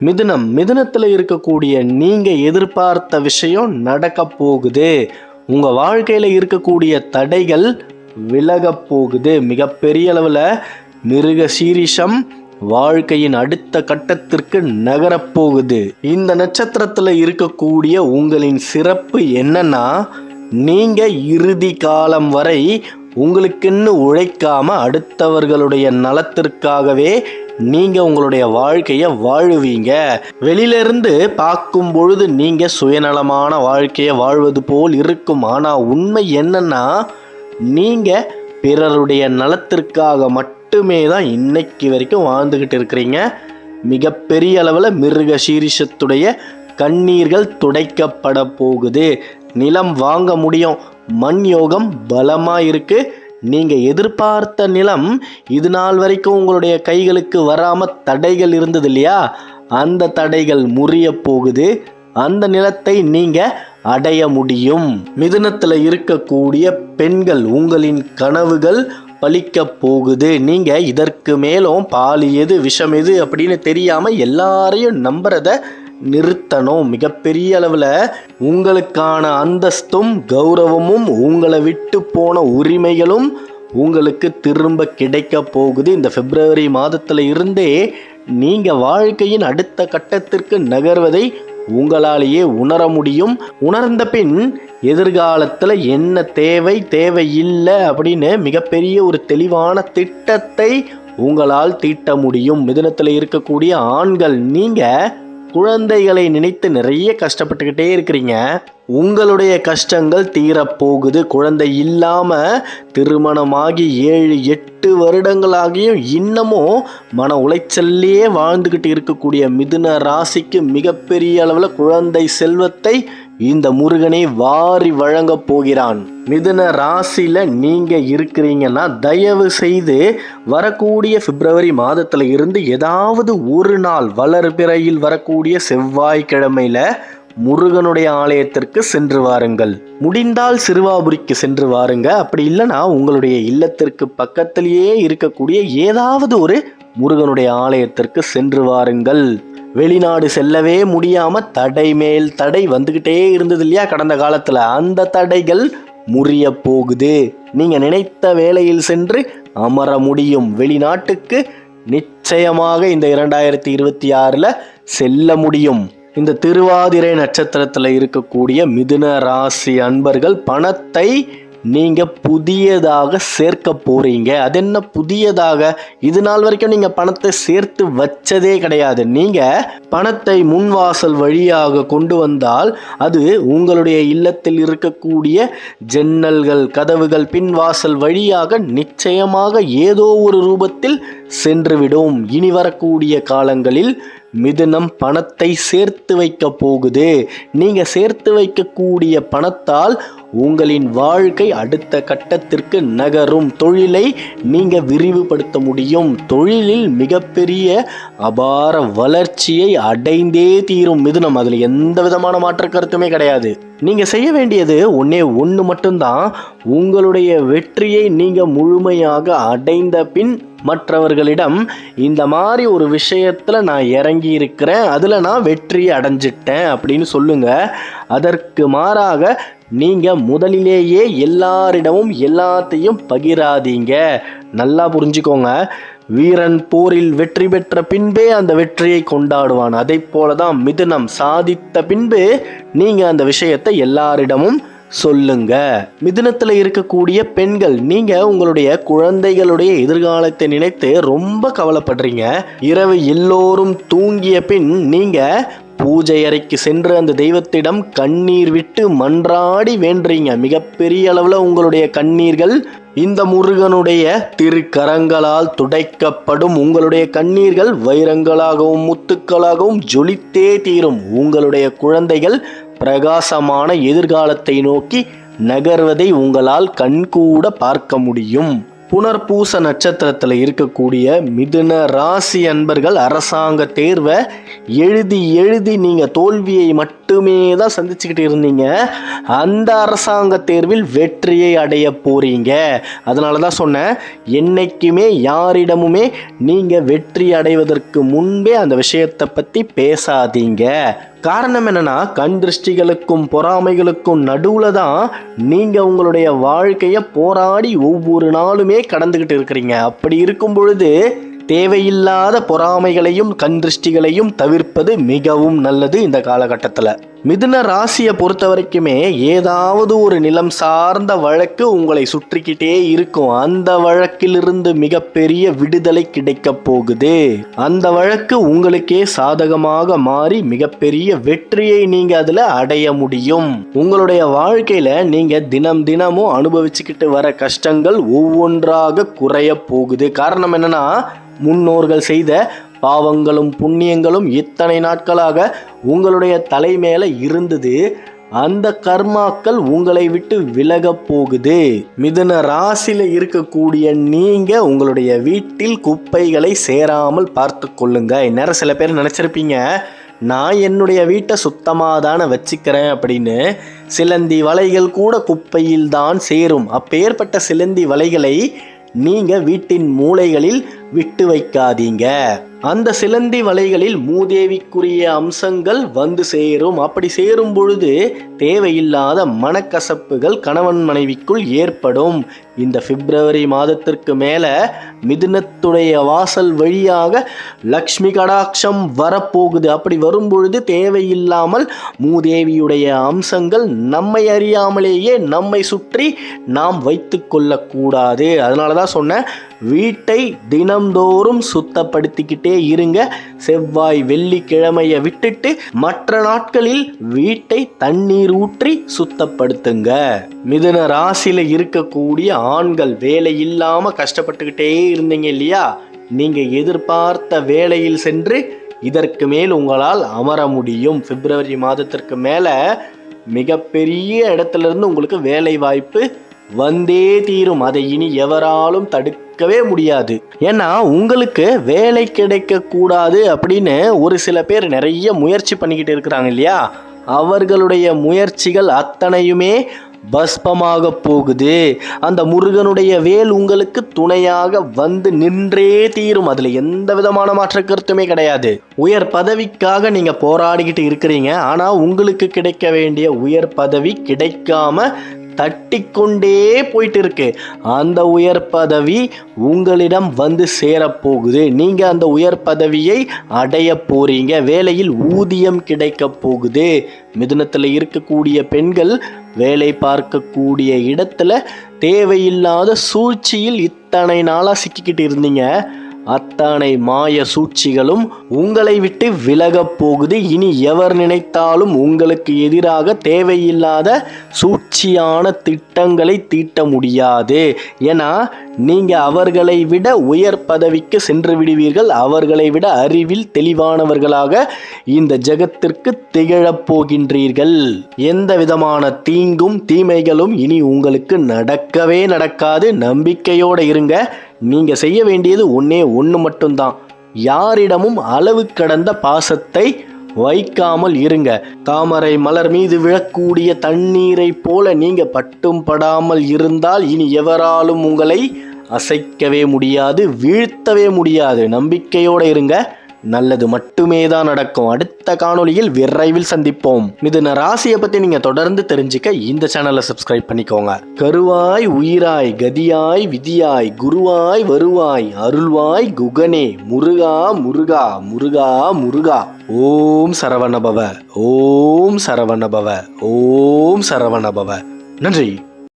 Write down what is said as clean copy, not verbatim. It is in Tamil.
மிதுனத்துல இருக்கக்கூடிய நீங்க எதிர்பார்த்த விஷயம் நடக்க போகுது. உங்க வாழ்க்கையில இருக்கக்கூடிய தடைகள் விலக போகுது. மிகப்பெரிய அளவுல மிருக சீரிஷம் வாழ்க்கையின் அடுத்த கட்டத்திற்கு நகரப்போகுது. இந்த நட்சத்திரத்துல இருக்கக்கூடிய உங்களின் சிறப்பு என்னன்னா, நீங்க இறுதி காலம் வரை உங்களுக்குன்னு உழைக்காம அடுத்தவர்களுடைய நலத்திற்காகவே நீங்க உங்களுடைய வாழ்க்கைய வாழுவீங்க. வெளியில இருந்து பார்க்கும் பொழுது நீங்க சுயநலமான வாழ்க்கைய வாழ்வது போல் இருக்கும். ஆனா உண்மை என்னன்னா, நீங்க பிறருடைய நலத்திற்காக மட்டுமே தான் இன்னைக்கு வரைக்கும் வாழ்ந்துகிட்டு இருக்கிறீங்க. மிகப்பெரிய அளவில் மிருக சீரிஷத்துடைய கண்ணீர்கள் துடைக்கப்பட போகுது. நிலம் வாங்க முடியும். மண் யோகம் பலமா இருக்கு. நீங்க எதிர்பார்த்த நிலம் இது நாள் வரைக்கும் உங்களுடைய கைகளுக்கு வராம தடைகள் இருந்தது இல்லையா, அந்த தடைகள் முறிய போகுது. அந்த நிலத்தை நீங்க அடைய முடியும். மிதுனத்துல இருக்கக்கூடிய பெண்கள், உங்களின் கனவுகள் பலிக்க போகுது. நீங்க இதற்கு மேலும் பால் எது விஷம் எது அப்படின்னு தெரியாம எல்லாரையும் நம்புறத நிறுத்தணும். மிகப்பெரிய அளவில் உங்களுக்கான அந்தஸ்தும் கௌரவமும் உங்களை விட்டு போன உரிமைகளும் உங்களுக்கு திரும்ப கிடைக்க போகுது. இந்த பிப்ரவரி மாதத்துல இருந்தே நீங்க வாழ்க்கையின் அடுத்த கட்டத்திற்கு நகர்வதை உங்களாலேயே உணர முடியும். உணர்ந்த பின் எதிர்காலத்தில் என்ன தேவை இல்லை அப்படின்னு மிகப்பெரிய ஒரு தெளிவான திட்டத்தை உங்களால் தீட்ட முடியும். மிதுனத்தில் இருக்கக்கூடிய ஆண்கள், நீங்க குழந்தைகளை நினைத்து நிறைய கஷ்டப்பட்டுக்கிட்டே இருக்கிறீங்க. உங்களுடைய கஷ்டங்கள் தீரப்போகுது. குழந்தை இல்லாம திருமணமாகி 7-8 வருடங்களாகியும் இன்னமும் மன உளைச்சல்லையே வாழ்ந்துகிட்டு இருக்கக்கூடிய மிதுன ராசிக்கு மிகப்பெரிய அளவில் குழந்தை செல்வத்தை இந்த முருகனை வாரி வழங்க போகிறான். மிதுன ராசியில நீங்க இருக்கிறீங்கன்னா தயவு செய்து வரக்கூடிய பிப்ரவரி மாதத்துல இருந்து ஏதாவது ஒரு நாள் வளர்பிறையில் வரக்கூடிய செவ்வாய்க்கிழமையில முருகனுடைய ஆலயத்திற்கு சென்று வாருங்கள். முடிந்தால் சிறுவாபுரிக்கு சென்று வாருங்க. அப்படி இல்லைன்னா உங்களுடைய இல்லத்திற்கு பக்கத்திலேயே இருக்கக்கூடிய ஏதாவது ஒரு முருகனுடைய ஆலயத்திற்கு சென்று வாருங்கள். வெளிநாடு செல்லவே முடியாம தடை மேல் தடை வந்துகிட்டே இருந்தது இல்லையா கடந்த காலத்துல, அந்த தடைகள் முறிய போகுது. நீங்க நினைத்த வேளையில் சென்று அமர முடியும். வெளிநாட்டுக்கு நிச்சயமாக இந்த 2026 செல்ல முடியும். இந்த திருவாதிரை நட்சத்திரத்துல இருக்கக்கூடிய மிதுன ராசி அன்பர்கள், பணத்தை நீங்க புதியதாக சேர்க்க போறீங்க. அது என்ன புதியதாக? இது நாள் வரைக்கும் நீங்க பணத்தை சேர்த்து வச்சதே கிடையாது. நீங்க பணத்தை முன்வாசல் வழியாக கொண்டு வந்தால் அது உங்களுடைய இல்லத்தில் இருக்கக்கூடிய ஜன்னல்கள், கதவுகள், பின்வாசல் வழியாக நிச்சயமாக ஏதோ ஒரு ரூபத்தில் சென்றுவிடும். இனி வரக்கூடிய காலங்களில் மிதுனம் பணத்தை சேர்த்து வைக்க போகுது. நீங்க சேர்த்து வைக்கக்கூடிய பணத்தால் உங்களின் வாழ்க்கை அடுத்த கட்டத்திற்கு நகரும். தொழிலை நீங்க விரிவுபடுத்த முடியும். தொழிலில் மிகப்பெரிய அபார வளர்ச்சியை அடைந்தே தீரும் மிதுனம். அதுல எந்த விதமான மாற்று கருத்துமே கிடையாது. நீங்க செய்ய வேண்டியது ஒன்று மட்டும்தான். உங்களுடைய வெற்றியை நீங்க முழுமையாக அடைந்த பின் மற்றவர்களிடம் இந்த மாதிரி ஒரு விஷயத்துல நான் இறங்கி இருக்கிறேன், அதுல நான் வெற்றி அடைஞ்சிட்டேன் அப்படின்னு சொல்லுங்க. அதற்கு மாறாக நீங்க முதலிலேயே எல்லாரிடமும் எல்லாத்தையும் பகிராதீங்க. நல்லா புரிஞ்சுக்கோங்க. வீரன் போரில் வெற்றி பெற்ற பின்பே அந்த வெற்றியை கொண்டாடுவான். அதை போலதான் மிதுனம் சாதித்த பின்பு நீங்க அந்த விஷயத்தை எல்லாரிடமும் சொல்லுங்க. மிதுனத்துல இருக்கக்கூடிய பெண்கள், நீங்க உங்களுடைய குழந்தைகளுடைய எதிர்காலத்தை நினைத்து ரொம்ப கவலைப்படுறீங்க. இரவு எல்லோரும் தூங்கிய பின் நீங்க பூஜை அறைக்கு சென்று அந்த தெய்வத்திடம் கண்ணீர் விட்டு மன்றாடி வேண்டுறீங்க. மிகப்பெரிய அளவுல உங்களுடைய கண்ணீர்கள் இந்த முருகனுடைய திருக்கரங்களால் துடைக்கப்படும். உங்களுடைய கண்ணீர்கள் வைரங்களாகவும் முத்துக்களாகவும் ஜொலித்தே தீரும். உங்களுடைய குழந்தைகள் பிரகாசமான எதிர்காலத்தை நோக்கி நகர்வதை உங்களால் கண்கூட பார்க்க முடியும். புனர்பூச நட்சத்திரத்தில் இருக்கக்கூடிய மிதுன ராசி அன்பர்கள் அரசாங்க தேர்வை எழுதி நீங்கள் தோல்வியை மட்டுமே தான் சந்திச்சுக்கிட்டு இருந்தீங்க. அந்த அரசாங்க தேர்வில் வெற்றியை அடைய போறீங்க. அதனால தான் சொன்னேன், என்னைக்குமே யாரிடமுமே நீங்கள் வெற்றி அடைவதற்கு முன்பே அந்த விஷயத்தை பற்றி பேசாதீங்க. காரணம் என்னன்னா, கண் திருஷ்டிகளுக்கும் பொறாமைகளுக்கும் நடுவுல தான் நீங்க உங்களுடைய வாழ்க்கையை போராடி ஒவ்வொரு நாளுமே கடந்துகிட்டு இருக்கிறீங்க. அப்படி இருக்கும் பொழுது தேவையில்லாத பொறாமைகளையும் கண் திருஷ்டிகளையும் தவிர்ப்பது மிகவும் நல்லது இந்த காலகட்டத்தில். மிதுன ராசியை பொறுத்த வரைக்குமே ஏதாவது ஒரு நிலம் சார்ந்த வழக்கு உங்களை சுற்றிக்கிட்டே இருக்கும். அந்த வழக்கிலிருந்து மிகப்பெரிய விடுதலை கிடைக்க போகுது. அந்த வழக்கு உங்களுக்கே சாதகமாக மாறி மிகப்பெரிய வெற்றியை நீங்க அதுல அடைய முடியும். உங்களுடைய வாழ்க்கையில நீங்க தினமும் அனுபவிச்சுக்கிட்டு வர கஷ்டங்கள் ஒவ்வொன்றாக குறைய போகுது. காரணம் என்னன்னா, முன்னோர்கள் செய்த பாவங்களும் புண்ணியங்களும் இத்தனை நாட்களாக உங்களுடைய தலை மேல இருந்தது. அந்த கர்மாக்கள் உங்களை விட்டு விலக போகுது. மிதுன ராசியில இருக்கக்கூடிய நீங்க உங்களுடைய வீட்டில் குப்பைகளை சேராமல் பார்த்து கொள்ளுங்க. இந்நேரம் சில பேர் நினைச்சிருப்பீங்க, நான் என்னுடைய வீட்டை சுத்தமாக தானே வச்சுக்கிறேன் அப்படின்னு. சிலந்தி வலைகள் கூட குப்பையில் தான் சேரும். அப்பேற்பட்ட சிலந்தி வலைகளை நீங்க வீட்டின் மூலைகளில் விட்டு வைக்காதீங்க. அந்த சிலந்தி வலைகளில் மூதேவிக்குரிய அம்சங்கள் வந்து சேரும். அப்படி சேரும் பொழுது தேவையில்லாத மனக்கசப்புகள் கணவன் மனைவிக்குள் ஏற்படும். இந்த பிப்ரவரி மாதத்திற்கு மேல மிதுனத்துடைய வாசல் வழியாக லக்ஷ்மி கடாட்சம் வரப்போகுது. அப்படி வரும் பொழுது தேவையில்லாமல் மூதேவியுடைய அம்சங்கள் நம்மை அறியாமலேயே நம்மை சுற்றி நாம் வைத்து கொள்ளக்கூடாது. அதனால தான் சொன்னேன், வீட்டை தினம்தோறும் சுத்தப்படுத்திக்கிட்டே இருங்க. செவ்வாய் வெள்ளிக்கிழமையை விட்டுட்டு மற்ற நாட்களில் வீட்டை தண்ணீர் ஊற்றி சுத்தப்படுத்துங்க. மிதுன ராசியில இருக்கக்கூடிய ஆண்கள் வேலை இல்லாம கஷ்டப்பட்டுக்கிட்டே இருந்தீங்க இல்லையா, நீங்க எதிர்பார்த்த வேலையில் சென்று இதற்கு மேல் உங்களால் அமர முடியும். பிப்ரவரி மாதத்திற்கு மேல மிகப்பெரிய இடத்துல இருந்து உங்களுக்கு வேலை வாய்ப்பு வந்தே தீரும். அதை இனி எவராலும் தடுக்கவே முடியாது. ஏன்னா உங்களுக்கு வேலை கிடைக்க கூடாது அப்படின்னு ஒரு சில பேர் நிறைய முயற்சி பண்ணிக்கிட்டு இருக்கிறாங்க இல்லையா, அவர்களுடைய முயற்சிகள் அத்தனையுமே பஸ்பமாக போகுது. அந்த முருகனுடைய வேல் உங்களுக்கு துணையாக வந்து நின்றே தீரும். அதுல எந்த விதமான மாற்ற கருத்துமே கிடையாது. உயர் பதவிக்காக நீங்க போராடிக்கிட்டு இருக்கிறீங்க. ஆனா உங்களுக்கு கிடைக்க வேண்டிய உயர் பதவி கிடைக்காம தட்டிக்கொண்டே போயிட்டு இருக்கு. அந்த உயர் பதவி உங்களிடம் வந்து சேரப்போகுது. நீங்க அந்த உயர் பதவியை அடைய போறீங்க. வேலையில் ஊதியம் கிடைக்க போகுது. மிதுனத்தில் இருக்கக்கூடிய பெண்கள் வேலை பார்க்கக்கூடிய இடத்துல தேவையில்லாத சூழ்ச்சியில் இத்தனை நாளா சிக்கிக்கிட்டு இருந்தீங்க. அத்தனை மாய சூழ்ச்சிகளும் உங்களை விட்டு விலகப் போகுது. இனி எவர் நினைத்தாலும் உங்களுக்கு எதிராக தேவையில்லாத சூழ்ச்சியான திட்டங்களை தீட்ட முடியாது. ஏன்னா நீங்க அவர்களை விட உயர் பதவிக்கு சென்று விடுவீர்கள். அவர்களை விட அறிவில் தெளிவானவர்களாக இந்த ஜகத்திற்கு திகழப் போகின்றீர்கள். எந்த விதமான தீங்கும் தீமைகளும் இனி உங்களுக்கு நடக்கவே நடக்காது. நம்பிக்கையோடு இருங்க. நீங்க செய்ய வேண்டியது ஒன்று மட்டும்தான், யாரிடமும் அளவு கடந்த பாசத்தை வைக்காமல் இருங்க. தாமரை மலர் மீது விழக்கூடிய தண்ணீரை போல நீங்க பட்டும் படாமல் இருந்தால் இனி எவராலும் உங்களை அசைக்கவே முடியாது, வீழ்த்தவே முடியாது. நம்பிக்கையோடு இருங்க. நல்லது மட்டுமே தான் நடக்கும். அடுத்த காணொளியில் விரைவில் சந்திப்போம். மிதுன ராசியை பத்தி நீங்க தொடர்ந்து தெரிஞ்சுக்க இந்த சேனலை சப்ஸ்கிரைப் பண்ணிக்கோங்க. கருவாய் உயிராய் கதியாய் விதியாய் குருவாய் வருவாய் அருள்வாய் குகனே முருகா முருகா முருகா முருகா. ஓம் சரவணபவ, ஓம் சரவணபவ, ஓம் சரவணபவ. நன்றி.